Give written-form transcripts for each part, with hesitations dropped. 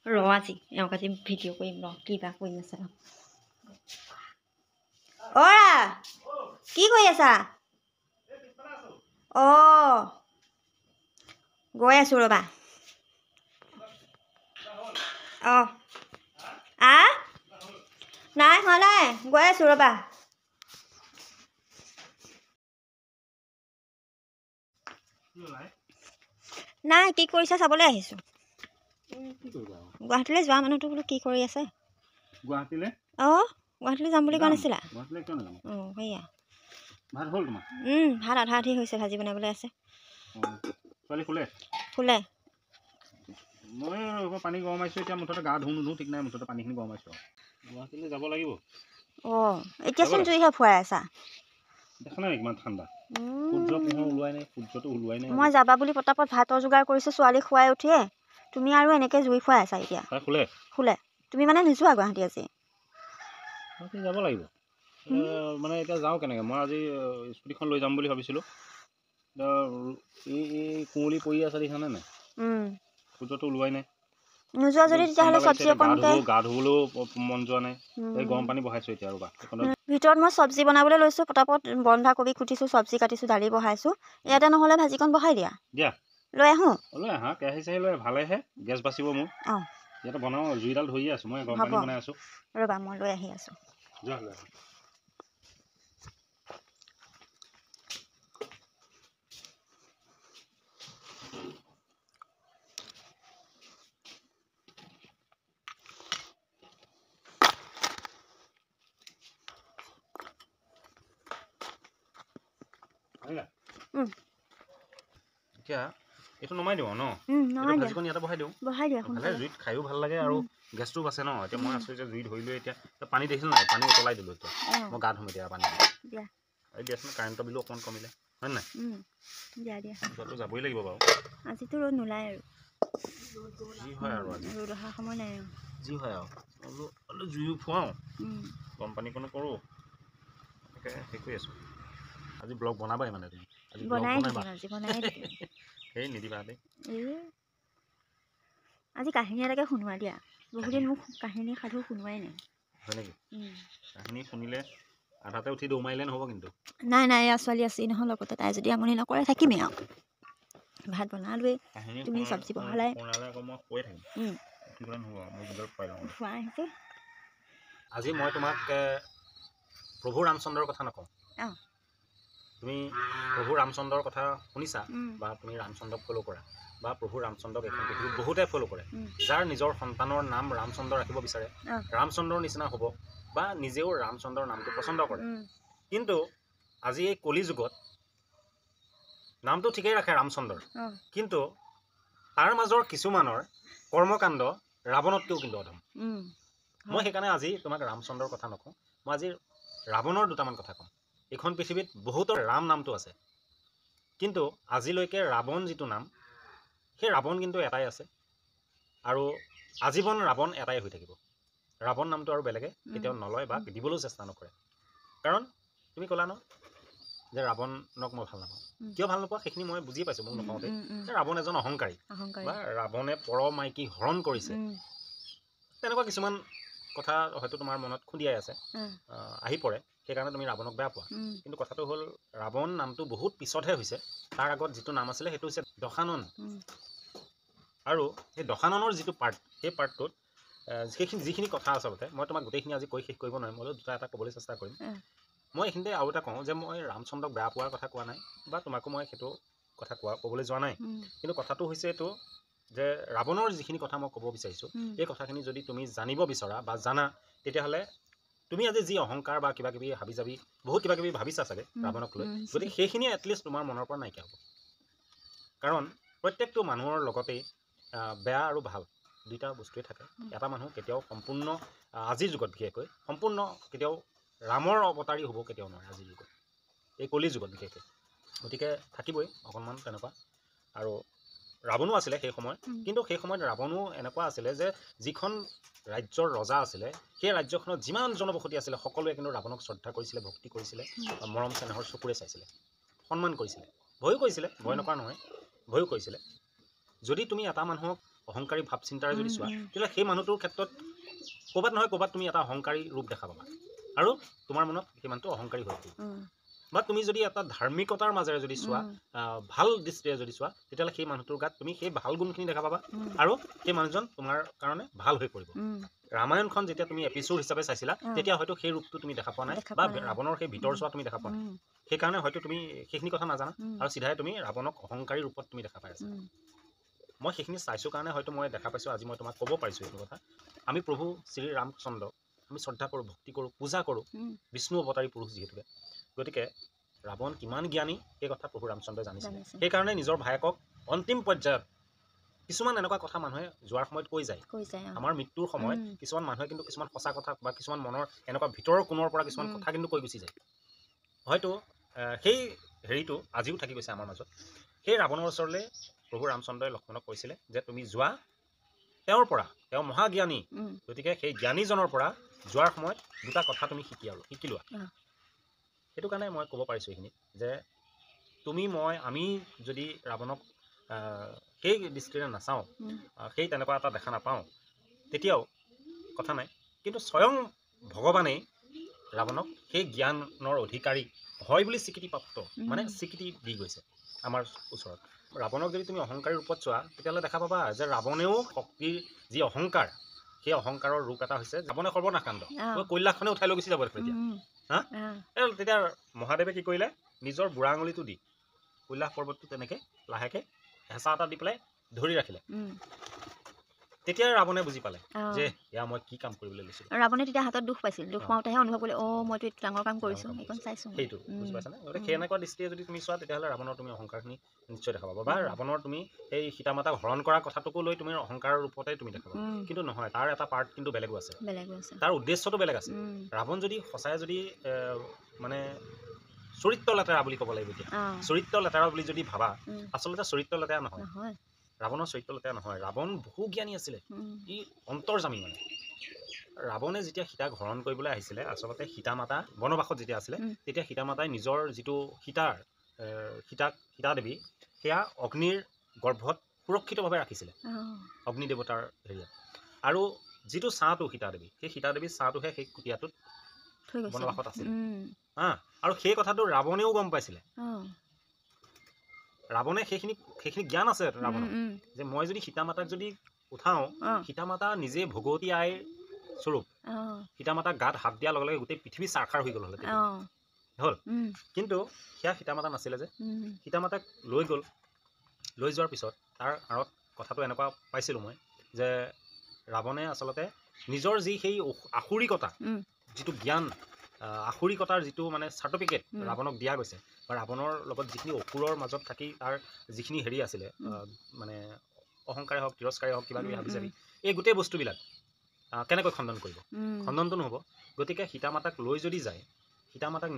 ৰ আজি এওঁক আজি ভিডিঅ' কৰিম ৰ কিবা কৰি আছে অৰা কি কৰি আছা অঁ গৈ আছোঁ ৰ'বা অঁ নাই হোৱা নাই গৈ আছোঁ ৰ'বা নাই কি কৰিছা চাবলৈ আহিছোঁ গুৱাহাটীলৈ যোৱা মানুহটো বোলো কি কৰি আছে গুৱাহাটীলৈ অঁ গুৱাহাটীলৈ যাম বুলি কোৱা নাছিলা গুৱাহাটীলৈ কিয় নাযাম অঁ সেয়া ভাত হ'ল তোমাৰ ভাত আধা আধি হৈছে ভাজি বনাবলৈ আছে ছোৱালী শুলে শুলে মই পানী গৰমাইছোঁ এতিয়া মুঠতে গা ধুওঁ নোধোঁ ঠিক নাই মুঠতে পানীখিনি গৰমাইছোঁ গুৱাহাটীলৈ যাব লাগিব অঁ এতিয়াচোন জুইহে ফুৱাই আছা দেখা নাই কিমান ঠাণ্ডা সূৰ্য পোহৰ ওলোৱাই নাই সূৰ্যটো ওলোৱাই নাই মই যাবা বুলি পতাপত ভাতৰ যোগাৰ কৰিছোঁ ছোৱালীক খুৱাই উঠিয়ে তুমি আৰু এনেকৈ জুই ফুৱাই আছা এতিয়া শুলে তুমি মানে নোযোৱা গুৱাহাটী আজি যাব লাগিব মানে এতিয়া যাওঁ কেনেকৈ মই আজি স্কুটিখন লৈ যাম বুলি ভাবিছিলোঁ এই কুঁৱলী পৰি আছে দেখিছানে নাই সূৰ্যটো ওলোৱাই নাই নোযোৱা যদি তেতিয়াহ'লে চব্জি অকণকে গা ধুবলৈও মন যোৱা নাই এই গৰম পানী বহাইছোঁ এতিয়া ৰ'বা ভিতৰত মই চব্জি বনাবলৈ লৈছোঁ পতাপত বন্ধাকবি কুটিছোঁ চব্জি কাটিছোঁ দালি বহাইছোঁ ইয়াতে নহ'লে ভাজিকণ বহাই দিয়া লৈ আহোঁ লৈ আহা কেৰাহী চেৰাহী লৈ ভালেহে গেছ বাচিব মোৰ অঁ ইয়াতে বনাওঁ জুইডাল ধৰিয়ে আছোঁ মই গৰম পানী বনাই আছোঁ ৰ'বা মই লৈ আহি আছোঁ যোৱা লৈ আহা এতিয়া এইটো নমাই দিওঁ ন ভাজিকণ ইয়াতে বহাই দিওঁ ভালে জুইত খায়ো ভাল লাগে আৰু গেছটো বাচে ন এতিয়া মই আছোঁ এতিয়া জুই ধৰি লৈ এতিয়া পানী দেখিছোঁ নাই পানী উতলাই দিলোঁ এতিয়া মই গা ধুম এতিয়া পানী এই দিয়াচোন কাৰেণ্টৰ বিলো অকণমান কমিলে হয় নাই যোৱাটো যাবই লাগিব বাৰু আজিতো ৰ'দ নোলায় আৰু যি হয় আৰু আজি ৰ'দ অহা সময় নাই আৰু যি হয় আৰু অলপ জুইও ফুৱাওঁ গৰম পানীকণো কৰোঁ এনেকৈ হেৰি কৰি আছোঁ আজি ব্লগ বনাবাই মানে তুমি আজি ব্লগ বনাবা সেই নিদিবা দেই আজি কাহিনী এটাকে শুনোৱা দিয়া বহুদিন মোক কাহিনী সাধু শুনোৱাই নাই হয় নেকি কাহিনী শুনিলে আধাতে উঠি দৌ মাৰিলে নহ'ব কিন্তু নাই এয়া ছোৱালী আছেই নহয় লগতে তাই যদি আমনি নকৰে থাকিমেই আৰু ভাত বনালোৱেই তুমি চব্জি বহালাই আকৌ মই কৈ থাকিম উঠিবলৈ নহ'ব মই ভিতৰত খুৱাই লওঁ খোৱা আহিছে আজি মই তোমাক প্ৰভু ৰামচন্দ্ৰৰ কথা নকওঁ তুমি প্ৰভু ৰামচন্দ্ৰৰ কথা শুনিছা বা তুমি ৰামচন্দ্ৰক ফ'ল' কৰা বা প্ৰভু ৰামচন্দ্ৰক এখন পৃথিৱীত বহুতে ফ'ল' কৰে যাৰ নিজৰ সন্তানৰ নাম ৰামচন্দ্ৰ ৰাখিব বিচাৰে ৰামচন্দ্ৰৰ নিচিনা হ'ব বা নিজেও ৰামচন্দ্ৰৰ নামটো পচন্দ কৰে কিন্তু আজি এই কলি যুগত নামটো ঠিকেই ৰাখে ৰামচন্দ্ৰৰ কিন্তু তাৰ মাজৰ কিছুমানৰ কৰ্মকাণ্ড ৰাৱণতকৈও কিন্তু অধম মই সেইকাৰণে আজি তোমাক ৰামচন্দ্ৰৰ কথা নকওঁ মই আজি ৰাৱণৰ দুটামান কথা ক'ম এইখন পৃথিৱীত বহুতৰ ৰাম নামটো আছে কিন্তু আজিলৈকে ৰাৱণ যিটো নাম সেই ৰাৱণ কিন্তু এটাই আছে আৰু আজীৱন ৰাৱণ এটাই হৈ থাকিব ৰাৱণ নামটো আৰু বেলেগে কেতিয়াও নলয় বা দিবলৈও চেষ্টা নকৰে কাৰণ তুমি ক'লা ন যে ৰাৱণক মই ভাল নাপাওঁ কিয় ভাল নোপোৱা সেইখিনি মই বুজি পাইছোঁ মোক নকওঁতে ৰাৱণ এজন অহংকাৰী বা ৰাৱণে পৰ মাইকী হৰণ কৰিছে তেনেকুৱা কিছুমান কথা হয়তো তোমাৰ মনত খুন্দিয়াই আছে আহি পৰে সেইকাৰণে তুমি ৰাৱণক বেয়া পোৱা কিন্তু কথাটো হ'ল ৰাৱণ নামটো বহুত পিছতহে হৈছে তাৰ আগত যিটো নাম আছিলে সেইটো হৈছে দশানন আৰু সেই দশাননৰ যিটো পাৰ্ট সেই পাৰ্টটোত যিখিনি কথা আচলতে মই তোমাক গোটেইখিনি আজি কৈ শেষ কৰিব নোৱাৰিম মই দুটা এটা ক'বলৈ চেষ্টা কৰিম মই এইখিনিতে আৰু এটা কওঁ যে মই ৰামচন্দ্ৰক বেয়া পোৱাৰ কথা কোৱা নাই বা তোমাকো মই সেইটো কথা ক'বলৈ যোৱা নাই কিন্তু কথাটো হৈছে এইটো যে ৰাৱণৰ যিখিনি কথা মই ক'ব বিচাৰিছোঁ এই কথাখিনি যদি তুমি জানিব বিচৰা বা জানা তেতিয়াহ'লে তুমি আজি যি অহংকাৰ বা কিবা কিবি হাবি যাবি বহুত কিবা কিবি ভাবিছা চাগে ৰাৱণক লৈ গতিকে সেইখিনি এটলিষ্ট তোমাৰ মনৰ পৰা নাইকিয়া হ'ব কাৰণ প্ৰত্যেকটো মানুহৰ লগতেই বেয়া আৰু ভাল দুইটা বস্তুৱে থাকে এটা মানুহ কেতিয়াও সম্পূৰ্ণ আজিৰ যুগত বিশেষকৈ সম্পূৰ্ণ কেতিয়াও ৰামৰ অৱতাৰী হ'ব কেতিয়াও নোৱাৰে আজিৰ যুগত এই কলি যুগত বিশেষকৈ গতিকে থাকিবই অকণমান তেনেকুৱা আৰু ৰাৱণো আছিলে সেই সময়ত কিন্তু সেই সময়ত ৰাৱণো এনেকুৱা আছিলে যে যিখন ৰাজ্যৰ ৰজা আছিলে সেই ৰাজ্যখনত যিমান জনবসতি আছিলে সকলোৱে কিন্তু ৰাৱণক শ্ৰদ্ধা কৰিছিলে ভক্তি কৰিছিলে মৰম চেনেহৰ চকুৰে চাইছিলে সন্মান কৰিছিলে ভয়ো কৰিছিলে ভয় নকৰা নহয় ভয়ো কৰিছিলে যদি তুমি এটা মানুহক অহংকাৰী ভাৱ চিন্তাৰে যদি চোৱা তেতিয়াহ'লে সেই মানুহটোৰ ক্ষেত্ৰত ক'ৰবাত নহয় ক'ৰবাত তুমি এটা অহংকাৰী ৰূপ দেখা পাবা আৰু তোমাৰ মনত সেই মানুহটো অহংকাৰী হৈ পৰিব বা তুমি যদি এটা ধাৰ্মিকতাৰ মাজেৰে যদি চোৱা ভাল দৃষ্টিৰে যদি চোৱা তেতিয়াহ'লে সেই মানুহটোৰ গাত তুমি সেই ভাল গুণখিনি দেখা পাবা আৰু সেই মানুহজন তোমাৰ কাৰণে ভাল হৈ পৰিব ৰামায়ণখন যেতিয়া তুমি এপিছ'ড হিচাপে চাইছিলা তেতিয়া হয়তো সেই ৰূপটো তুমি দেখা পোৱা নাই বা ৰাৱণৰ সেই ভিতৰ চোৱা তুমি দেখা পোৱা নাই সেইকাৰণে হয়তো তুমি সেইখিনি কথা নাজানা আৰু চিধাই তুমি ৰাৱণক অহংকাৰী ৰূপত তুমি দেখা পাই আছা মই সেইখিনি চাইছোঁ কাৰণে হয়তো মই দেখা পাইছোঁ আজি মই তোমাক ক'ব পাৰিছোঁ এইটো কথা আমি প্ৰভু শ্ৰী ৰামচন্দ্ৰক আমি শ্ৰদ্ধা কৰোঁ ভক্তি কৰোঁ পূজা কৰোঁ বিষ্ণু অৱতাৰী পুৰুষ যিহেতুকে গতিকে ৰাৱণ কিমান জ্ঞানী সেই কথা প্ৰভু ৰামচন্দ্ৰই জানিছিলে সেইকাৰণে নিজৰ ভায়েকক অন্তিম পৰ্যায়ত কিছুমান এনেকুৱা কথা মানুহে যোৱাৰ সময়ত কৈ যায় আমাৰ মৃত্যুৰ সময়ত কিছুমান মানুহে কিন্তু কিছুমান সঁচা কথা বা কিছুমান মনৰ এনেকুৱা ভিতৰৰ কোণৰ পৰা কিছুমান কথা কিন্তু কৈ গুচি যায় হয়তো সেই হেৰিটো আজিও থাকি গৈছে আমাৰ মাজত সেই ৰাৱণৰ ওচৰলৈ প্ৰভু ৰামচন্দ্ৰই লক্ষ্মণক কৈছিলে যে তুমি যোৱা তেওঁৰ পৰা তেওঁ মহাজ্ঞানী গতিকে সেই জ্ঞানীজনৰ পৰা যোৱাৰ সময়ত দুটা কথা তুমি শিকি লোৱা সেইটো কাৰণে মই ক'ব পাৰিছোঁ এইখিনি যে তুমি আমি যদি ৰাৱণক সেই দৃষ্টিৰে নাচাওঁ সেই তেনেকুৱা এটা দেখা নাপাওঁ তেতিয়াও কথা নাই কিন্তু স্বয়ং ভগৱানেই ৰাৱণক সেই জ্ঞানৰ অধিকাৰী হয় বুলি স্বীকৃতিপ্ৰাপ্ত মানে স্বীকৃতি দি গৈছে আমাৰ ওচৰত ৰাৱণক যদি তুমি অহংকাৰী ৰূপত চোৱা তেতিয়াহ'লে দেখা পাবা যে ৰাৱণেও শক্তিৰ যি অহংকাৰ সেই অহংকাৰৰ ৰূপ এটা হৈছে ৰাৱণে সৰ্বনাশান্ত কৈলাশখনে উঠাই লৈ গুচি যাব এতিয়া তেতিয়া মহাদেৱে কি কৰিলে নিজৰ বুঢ়া আঙুলিটো দি কৈলাশ পৰ্বতটো তেনেকৈ লাহেকৈ হেঁচা এটা দি পেলাই ধৰি ৰাখিলে তেতিয়া ৰাৱণে বুজি পালে যে এয়া মই কি কাম কৰিবলৈ লৈছিলোঁ ৰাৱণে তেতিয়া হাতত দুখ পাইছিল দুখ পাওঁতেহে অনুভৱ কৰিলে মইতো এইটো ডাঙৰ কাম কৰিছোঁ এইখন চাইছোঁ সেইটো বুজি পাইছানে গতিকে সেই এনেকুৱা দৃষ্টিৰে যদি তুমি চোৱা তেতিয়াহ'লে ৰাৱণৰ তুমি অহংকাৰখিনি নিশ্চয় দেখা পাবা বা ৰাৱণৰ তুমি সেই সীতা মাতাক হৰণ কৰা কথাটোকো লৈ তুমি অহংকাৰৰ ৰূপতে তুমি দেখা পাবা কিন্তু নহয় তাৰ এটা পাৰ্ট কিন্তু বেলেগো আছে তাৰ উদ্দেশ্যটো বেলেগ আছে ৰাৱণ যদি সঁচাই যদি মানে চৰিত্ৰ লেতেৰা বুলি ক'ব লাগিব এতিয়া চৰিত্ৰ লেতেৰা বুলি যদি ভাবা আচলতে চৰিত্ৰ লেতেৰা নহয় ৰাৱণৰ চৰিত্ৰ লেতেৰা নহয় ৰাৱণ বহু জ্ঞানী আছিলে ই অন্তৰ্যামী মানে ৰাৱণে যেতিয়া সীতাক হৰণ কৰিবলৈ আহিছিলে আচলতে সীতা মাতা বনবাসত যেতিয়া আছিলে তেতিয়া সীতা মাতাই নিজৰ যিটো সীতা দেৱী সেয়া অগ্নিৰ গৰ্ভত সুৰক্ষিতভাৱে ৰাখিছিলে অগ্নি দেৱতাৰ হেৰিয়াত আৰু যিটো ছাঁটো সীতা দেৱী সেই সীতা দেৱীৰ ছাঁটোহে সেই কুটীয়াটোত বনবাসত আছিলে আৰু সেই কথাটো ৰাৱণেও গম পাইছিলে ৰাৱণে সেইখিনি জ্ঞান আছে ৰাৱণৰ যে মই যদি সীতা মাতাক যদি উঠাওঁ সীতা মাতা নিজে ভগৱতী আইৰ স্বৰূপ সীতা মাতাক গাত হাত দিয়াৰ লগে লগে গোটেই পৃথিৱী চাৰখাৰ হৈ গ'ল হ'ল কিন্তু সেয়া সীতা মাতা নাছিলে যে সীতা মাতাক লৈ যোৱাৰ পিছত তাৰ আঁৰত কথাটো এনেকুৱা পাইছিলোঁ মই যে ৰাৱণে আচলতে নিজৰ যি সেই আসুৰিকতা যিটো জ্ঞান আসুৰিকতাৰ যিটো মানে চাৰ্টিফিকেট ৰাৱণক দিয়া গৈছে বা ৰাৱণৰ লগত যিখিনি অসুৰৰ মাজত থাকি তাৰ যিখিনি হেৰি আছিলে মানে অহংকাৰে হওক তিৰস্কাৰে হওক কিবা কিবি হাবি চাবি এই গোটেই বস্তুবিলাক কেনেকৈ খণ্ডন কৰিব খণ্ডনটো নহ'ব গতিকে সীতা মাতাক লৈ যদি যায় সীতা মাতাক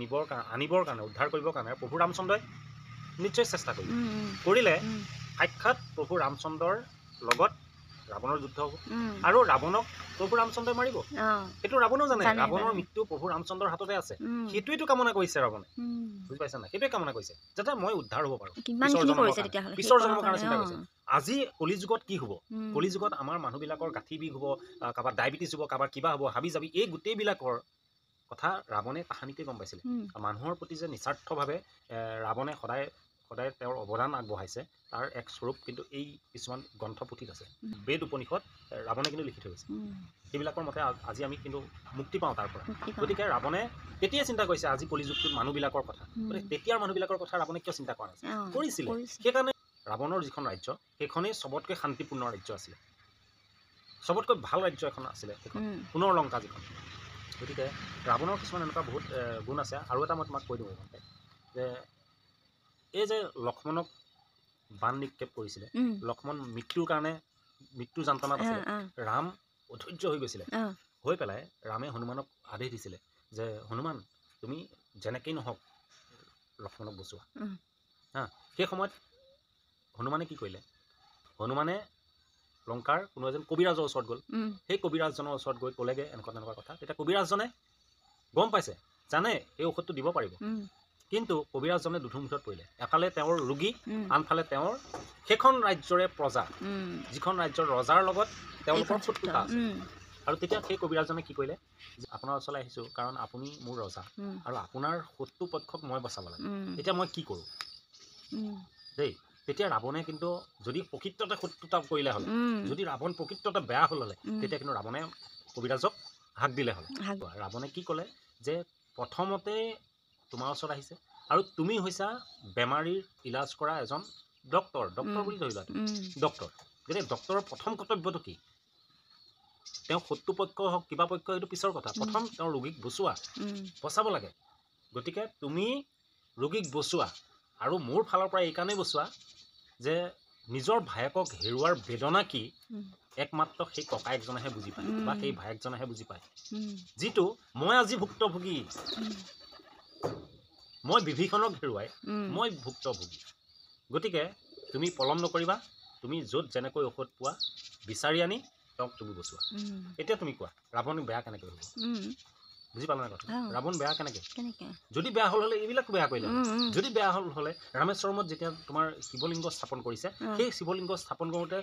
আনিবৰ কাৰণে উদ্ধাৰ কৰিবৰ কাৰণে প্ৰভু ৰামচন্দ্ৰই নিশ্চয় চেষ্টা কৰিলে সাক্ষাৎ প্ৰভু ৰামচন্দ্ৰৰ লগত ৰাৱণৰ যুদ্ধ হ'ব আৰু ৰাৱণক প্ৰভু ৰামচন্দ্ৰই মাৰিব সেইটো ৰাৱণেও জানে ৰাৱণৰ মৃত্যু প্ৰভু ৰামচন্দ্ৰৰ হাততে আছে সেইটোৱেইটো কামনা কৰিছে ৰাৱণে বুজি পাইছা নাই সেইটোৱে কামনা কৰিছে যাতে মই উদ্ধাৰ হ'ব পাৰোঁ পিছৰ জন্মৰ কাৰণে চিন্তা কৰিছে আজি কলিযুগত কি হ'ব কলিযুগত আমাৰ মানুহবিলাকৰ গাঁঠি বিষ হ'ব কাৰোবাৰ ডায়েবেটিছ হ'ব কাৰোবাৰ কিবা হ'ব হাবি যাবি এই গোটেইবিলাকৰ কথা ৰাৱণে তাহানিতে গম পাইছিলে মানুহৰ প্ৰতি যে নিস্বাৰ্থভাৱে ৰাৱণে সদায় তেওঁৰ অৱদান আগবঢ়াইছে তাৰ এক স্বৰূপ কিন্তু এই কিছুমান গ্ৰন্থপুথিত আছে বেদ উপনিষদ ৰাৱণে কিন্তু লিখি থৈ গৈছে সেইবিলাকৰ মতে আজি আমি কিন্তু মুক্তি পাওঁ তাৰ পৰা গতিকে ৰাৱণে তেতিয়াই চিন্তা কৰিছে আজি কলিযুগটোত মানুহবিলাকৰ কথা গতিকে তেতিয়াৰ মানুহবিলাকৰ কথা ৰাৱণে কিয় চিন্তা কৰা নাছিল কৰিছিলে সেইকাৰণে ৰাৱণৰ যিখন ৰাজ্য সেইখনেই চবতকৈ শান্তিপূৰ্ণ ৰাজ্য আছিলে চবতকৈ ভাল ৰাজ্য এখন আছিলে সেইখন সোণৰ লংকা যিখন গতিকে ৰাৱণৰ কিছুমান এনেকুৱা বহুত গুণ আছে আৰু এটা মই তোমাক কৈ দিওঁ যে এই যে লক্ষ্মণক বান নিক্ষেপ কৰিছিলে লক্ষ্মণ মৃত্যুৰ কাৰণে মৃত্যু যন্ত্ৰণাত আছিলে ৰাম অধৈৰ্য হৈ গৈছিলে হৈ পেলাই ৰামে হনুমানক আদেশ দিছিলে যে হনুমান তুমি যেনেকেই নহওক লক্ষ্মণক বচোৱা সেই সময়ত হনুমানে কি কৰিলে হনুমানে লংকাৰ কোনো এজন কবিৰাজৰ ওচৰত গ'ল সেই কবিৰাজজনৰ ওচৰত গৈ ক'লেগৈ এনেকুৱা তেনেকুৱা কথা তেতিয়া কবিৰাজজনে গম পাইছে জানে এই ঔষধটো দিব পাৰিব কিন্তু কবিৰাজজনে দুধুমুঠত পৰিলে। এফালে তেওঁৰ ৰোগী, আনফালে তেওঁৰ সেইখন ৰাজ্যৰে প্ৰজা, যিখন ৰাজ্যৰ ৰজাৰ লগত তেওঁলোকৰ শত্ৰুতা আছে। আৰু তেতিয়া সেই কবিৰাজজনে কি কৰিলে, যে আপোনাৰ ওচৰলৈ আহিছোঁ কাৰণ আপুনি মোৰ ৰজা আৰু আপোনাৰ শত্ৰু পক্ষক মই বচাব লাগে, এতিয়া মই কি কৰোঁ দেই। তেতিয়া ৰাৱণে কিন্তু যদি প্ৰকৃততে শত্ৰুতা কৰিলে হ'লে, যদি ৰাৱণ প্ৰকৃততে বেয়া হ'ল হ'লে, তেতিয়া কিন্তু ৰাৱণে কবিৰাজক হাক দিলে হ'লে। ৰাৱণে কি ক'লে যে প্ৰথমতে তোমাৰ ওচৰত আহিছে আৰু তুমি হৈছা বেমাৰীৰ ইলাজ কৰা এজন ডক্তৰ বুলি ধৰি লোৱা তুমি ডক্তৰ। গতিকে ডক্তৰৰ প্ৰথম কৰ্তব্যটো কি? তেওঁ শত্ৰুপক্ষ হওক কিবা পক্ষ সেইটো পিছৰ কথা, প্ৰথম তেওঁ ৰোগীক বচাব লাগে। গতিকে তুমি ৰোগীক বচোৱা আৰু মোৰ ফালৰ পৰা এইকাৰণেই বচোৱা যে নিজৰ ভায়েকক হেৰুৱাৰ বেদনা কি একমাত্ৰ সেই ককায়েকজনেহে বুজি পায় বা সেই ভায়েকজনেহে বুজি পায়, যিটো মই আজি ভুক্তভোগী। মই বিভীষণক হেৰুৱাই মই ভুক্তভোগী। গতিকে তুমি পলম নকৰিবা, তুমি য'ত যেনেকৈ ঔষধ পোৱা বিচাৰি আনি তেওঁক তুমি বচোৱা। এতিয়া তুমি কোৱা ৰাৱণ বেয়া কেনেকৈ হ'ব? বুজি পালা নাই কথা? ৰাৱণ বেয়া কেনেকৈ? যদি বেয়া হ'ল হ'লে এইবিলাক বেয়া কৰিলে, যদি বেয়া হ'ল হ'লে ৰামেশ্বৰমত যেতিয়া তোমাৰ শিৱলিংগ স্থাপন কৰিছে, সেই শিৱলিংগ স্থাপন কৰোঁতে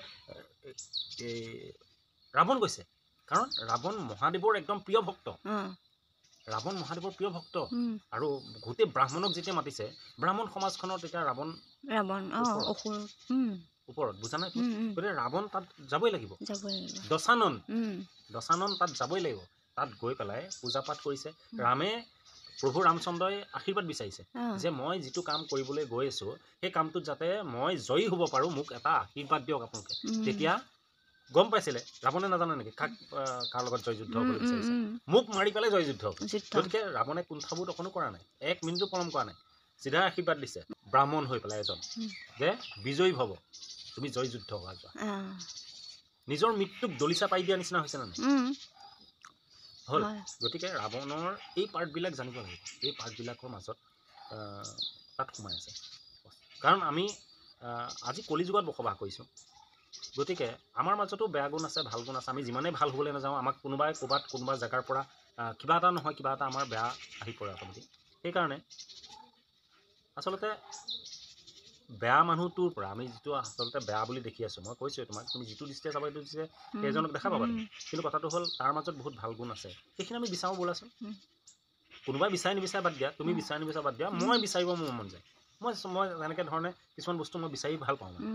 ৰাৱণ গৈছে, কাৰণ ৰাৱণ মহাদেৱৰ একদম প্ৰিয় ভক্ত। ৰাৱণ মহাদেৱৰ প্ৰিয় ভক্ত আৰু গোটেই ব্ৰাহ্মণক যেতিয়া মাতিছে, ব্ৰাহ্মণ সমাজখনৰ তেতিয়া ৰাৱণ ওপৰত, বুজা নাই? গতিকে ৰাৱণ তাত যাবই লাগিব, দশানন তাত যাবই লাগিব। তাত গৈ পেলাই পূজা পাঠ কৰিছে। ৰামে প্ৰভু ৰামচন্দ্ৰই আশীৰ্বাদ বিচাৰিছে যে মই যিটো কাম কৰিবলৈ গৈ আছোঁ সেই কামটোত যাতে মই জয়ী হ'ব পাৰোঁ, মোক এটা আশীৰ্বাদ দিয়ক আপোনালোকে। তেতিয়া গম পাইছিলে ৰাৱণে, নাজানে নেকি কাৰ লগত জয় যুদ্ধ হ'বলৈ বিচাৰিছে? মোক মাৰি পেলাই জয় যুদ্ধ হ'ব। গতিকে ৰাৱণে কুণ্ঠাবোধ অকণো কৰা নাই, এক মিনিটো পলম কৰা নাই, চিধা আশীৰ্বাদ দিছে ব্ৰাহ্মণ হৈ পেলাই এজন যে বিজয়ী ভৱ, তুমি জয় যুদ্ধ হোৱা যোৱা। নিজৰ মৃত্যুক দলিচা পাই দিয়া নিচিনা হৈছে নে নাই? হ'ল। গতিকে ৰাৱণৰ এই পাৰ্টবিলাক জানিব লাগিব, এই পাৰ্টবিলাকৰ মাজত তাত সোমাই আছে। কাৰণ আমি আজি কলিযুগত বসবাস কৰিছোঁ, গতিকে আমাৰ মাজতো বেয়া গুণ আছে, ভাল গুণ আছে। আমি যিমানেই ভাল হ'বলৈ নাযাওঁ, আমাক কোনোবাই ক'ৰবাত কোনোবা জেগাৰ পৰা কিবা এটা নহয় কিবা এটা আমাৰ বেয়া আহি পৰে অট'মেটিক। সেইকাৰণে আচলতে বেয়া মানুহটোৰ পৰা আমি যিটো আচলতে বেয়া বুলি দেখি আছোঁ, মই কৈছোঁৱে তোমাক, তুমি যিটো দৃষ্টিয়ে চাবা সেইটো দৃষ্টিয়ে সেইজনক দেখা পাবা তুমি। কিন্তু কথাটো হ'ল তাৰ মাজত বহুত ভাল গুণ আছে, সেইখিনি আমি বিচাৰোঁ ব'লাচোন। কোনোবাই বিচাৰি নিবিচাৰে বাদ দিয়া, তুমি বিচাৰি নিবিচাৰা বাদ দিয়া, মই বিচাৰিব মোৰ মন যায়। মই তেনেকৈ ধৰণে কিছুমান বস্তু মই বিচাৰি ভাল পাওঁ মানে।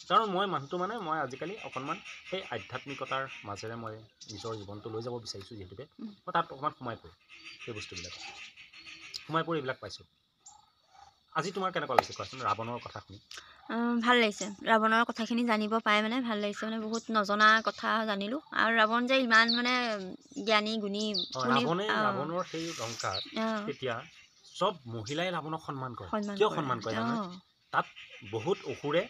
কাৰণ মই মানুহটো মানে মই আজিকালি অকণমান সেই আধ্যাত্মিকতাৰ মাজেৰে মই নিজৰ জীৱনটো লৈ যাব বিচাৰিছোঁ, যিহেতুকে মই তাত অকণমান সোমাই পৰোঁ, সেই বস্তুবিলাক সোমাই পৰি এইবিলাক পাইছোঁ। আজি তোমাৰ কেনেকুৱা লাগিছে কোৱাচোন ৰাৱণৰ কথা শুনি? ভাল লাগিছে, ৰাৱণৰ কথাখিনি জানিব পাই মানে ভাল লাগিছে, মানে বহুত নজনা কথা জানিলোঁ। আৰু ৰাৱণ যে ইমান মানে জ্ঞানী গুণী। ৰাৱণৰ সেই লংকাত তেতিয়া চব মহিলাই ৰাৱণক সন্মান কৰে। কিয় সন্মান কৰে জানে? তাত বহুত অসুৰে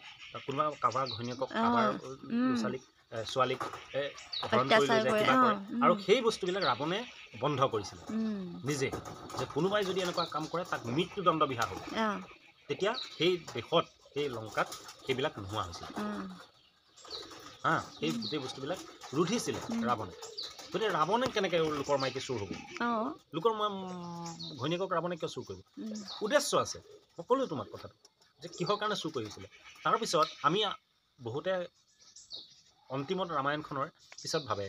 কোনোবা কাৰোবাৰ ঘৈণীয়েকক কাৰোবাৰ ছোৱালীক হৰণ কৰি লৈ যায়, কিবা কৰে, আৰু সেই বস্তুবিলাক ৰাৱণে বন্ধ কৰিছিলে নিজে, যে কোনোবাই যদি এনেকুৱা কাম কৰে তাক মৃত্যুদণ্ড বিহা হ'ব। তেতিয়া সেই দেশত সেই লংকাত সেইবিলাক নোহোৱা হৈছিল। সেই গোটেই বস্তুবিলাক ৰুধিছিলে ৰাৱণে। গতিকে ৰাৱণে কেনেকৈ লোকৰ মাইকী চুৰ হ'ব? লোকৰ ঘৈণীয়েকক ৰাৱণে কিয় চুৰ কৰিব? উদ্দেশ্য আছে। মই ক'লোঁ তোমাক কথাটো যে কিহৰ কাৰণে চুৰ কৰিছিলে। তাৰপিছত আমি বহুতে অন্তিমত ৰামায়ণখনৰ পিছত ভাবে,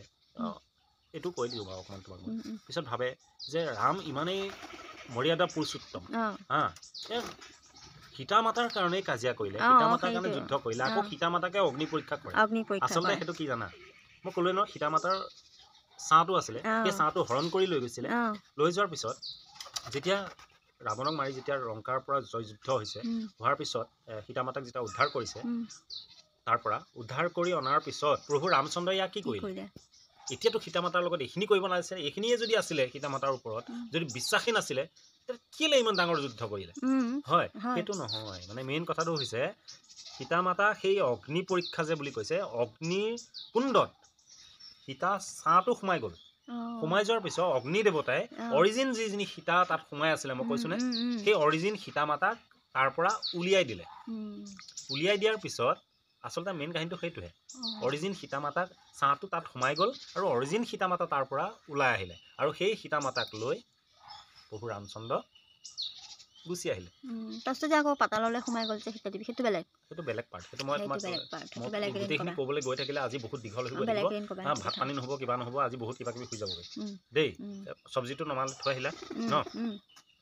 এইটো কৈ দিওঁ বাৰু অকণমান তোমাক, পিছত ভাবে যে ৰাম ইমানেই মৰ্যাদা পুৰুষোত্তম, সীতা মাতাৰ কাৰণেই কাজিয়া কৰিলে, সীতা মাতাৰ কাৰণে যুদ্ধ কৰিলে, আকৌ সীতা মাতাকে অগ্নি পৰীক্ষা কৰে। আচলতে সেইটো কি জানা? মই ক'লোৱে নহয়, সীতা মাতাৰ ছাঁটো আছিলে, সেই ছাঁটো হৰণ কৰি লৈ গৈছিলে। লৈ যোৱাৰ পিছত যেতিয়া ৰাৱণক মাৰি যেতিয়া লংকাৰ পৰা জয় যুদ্ধ হৈছে, হোৱাৰ পিছত সীতা মাতাক যেতিয়া উদ্ধাৰ কৰিছে, তাৰ পৰা উদ্ধাৰ কৰি অনাৰ পিছত প্ৰভু ৰামচন্দ্ৰই ইয়াক কি কৰিলে? এতিয়াতো সীতা মাতাৰ লগত এইখিনি কৰিব নালাগিছিলে, এইখিনিয়ে যদি আছিলে সীতা মাতাৰ ওপৰত, যদি বিশ্বাসী নাছিলে, কেলে ইমান ডাঙৰ যুদ্ধ কৰিলে? হয়, সেইটো নহয়। মানে মেইন কথাটো হৈছে সীতা মাতা সেই অগ্নি পৰীক্ষা যে বুলি কৈছে, অগ্নিৰ কুণ্ডত সীতা ছাঁটো সোমাই গ'ল। সোমাই যোৱাৰ পিছত অগ্নি দেৱতাই অৰিজিন যিজনী সীতা তাত সোমাই আছিলে, মই কৈছোঁনে, সেই অৰিজিন সীতা মাতাক তাৰ পৰা উলিয়াই দিলে। উলিয়াই দিয়াৰ পিছত আচলতে মেইন কাহিনীটো সেইটোহে, অৰিজিন সীতা মাতাক ছাঁটো তাত সোমাই গ'ল আৰু অৰিজিন সীতা মাতা তাৰ পৰা ওলাই আহিলে, আৰু সেই সীতা মাতাক লৈ প্ৰভু ৰামচন্দ্ৰ গুচি আহিলে তাৰপিছত যে আকৌ পাতাললৈ সোমাই গ'ল যে সেইটো দিবি সেইটো বেলেগ পাৰ্ট সেইটো মই তোমাক গোটেইখিনি ক'বলৈ গৈ থাকিলে আজি বহুত দীঘল হৈ গ'ল ভাত পানী নহ'ব কিবা নহ'ব আজি বহুত কিবা কিবি হৈ যাবগৈ দেই চব্জিটো নমালে থৈ আহিলা ন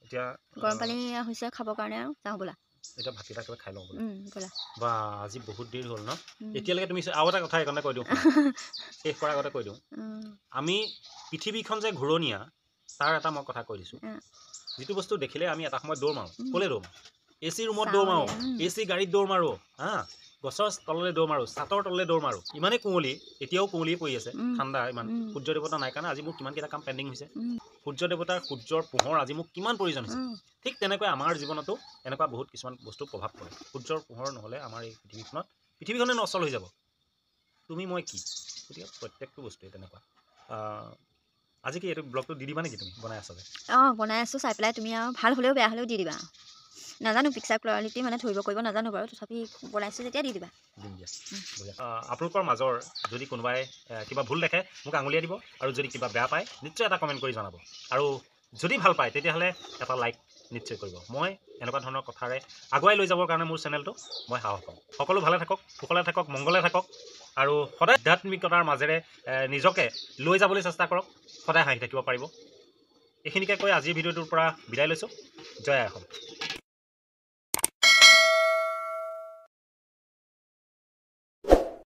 এতিয়া গৰম পানী হৈছে খাবৰ কাৰণে আৰু যাওঁ বোলা এতিয়া ভাতকেইটা কিবা খাই লওঁ বোলা বা আজি বহুত দেৰি হ'ল ন এতিয়ালৈকে তুমি আৰু এটা কথা এইকাৰণে কৈ দিওঁ শেষ কৰাৰ আগতে কৈ দিওঁ আমি পৃথিৱীখন যে ঘূৰণীয়া তাৰ এটা মই কথা কৈ দিছোঁ যিটো বস্তু দেখিলে আমি এটা সময়ত দৌৰ মাৰোঁ ক'লে দৌৰ মাৰোঁ AC ৰুমত দৌৰ মাৰোঁ AC গাড়ীত দৌৰ মাৰোঁ হা গছৰ তললৈ দৌৰ মাৰোঁ ছাতৰ তললৈ দৌৰ মাৰোঁ ইমানেই কুঁৱলী এতিয়াও কুঁৱলীয়ে পৰি আছে ঠাণ্ডা ইমান সূৰ্য দেৱতা নাই কাৰণে আজি মোৰ কিমানকেইটা কাম পেণ্ডিং হৈছে সূৰ্য দেৱতাৰ সূৰ্যৰ পোহৰ আজি মোক কিমান প্ৰয়োজন হৈছে ঠিক তেনেকৈ আমাৰ জীৱনতো এনেকুৱা বহুত কিছুমান বস্তু প্ৰভাৱ পৰে সূৰ্যৰ পোহৰ নহ'লে আমাৰ এই পৃথিৱীখনে নচল হৈ যাব তুমি মই কি গতিকে প্ৰত্যেকটো বস্তুৱে তেনেকুৱা আজি কি এইটো ব্লগটো দি দিবা নেকি তুমি বনাই আছা যে বনাই আছোঁ চাই পেলাই তুমি আৰু ভাল হ'লেও বেয়া হ'লেও দি দিবা নাজানো পিকচাৰ কোৱালিটি মানে ধৰিব কৰিব নাজানো বাৰু তথাপি বনাইছোঁ যেতিয়া দি দিবা দিম দিয়া আপোনালোকৰ মাজৰ যদি কোনোবাই কিবা ভুল দেখে মোক আঙুলিয়াই দিব আৰু যদি কিবা বেয়া পায় নিশ্চয় এটা কমেণ্ট কৰি জনাব আৰু যদি ভাল পায় তেতিয়াহ'লে এটা লাইক নিশ্চয় কৰিব মই এনেকুৱা ধৰণৰ কথাৰে আগুৱাই লৈ যাবৰ কাৰণে মোৰ চেনেলটো মই সাহস পাওঁ সকলো ভালে থাকক কুশলে থাকক মংগলে থাকক আৰু সদায় আধ্যাত্মিকতাৰ মাজেৰে নিজকে লৈ যাবলৈ চেষ্টা কৰক সদায় হাঁহি থাকিব পাৰিব এইখিনিকে কৈ আজিৰ ভিডিঅ'টোৰ পৰা বিদায় লৈছোঁ জয় আই অসম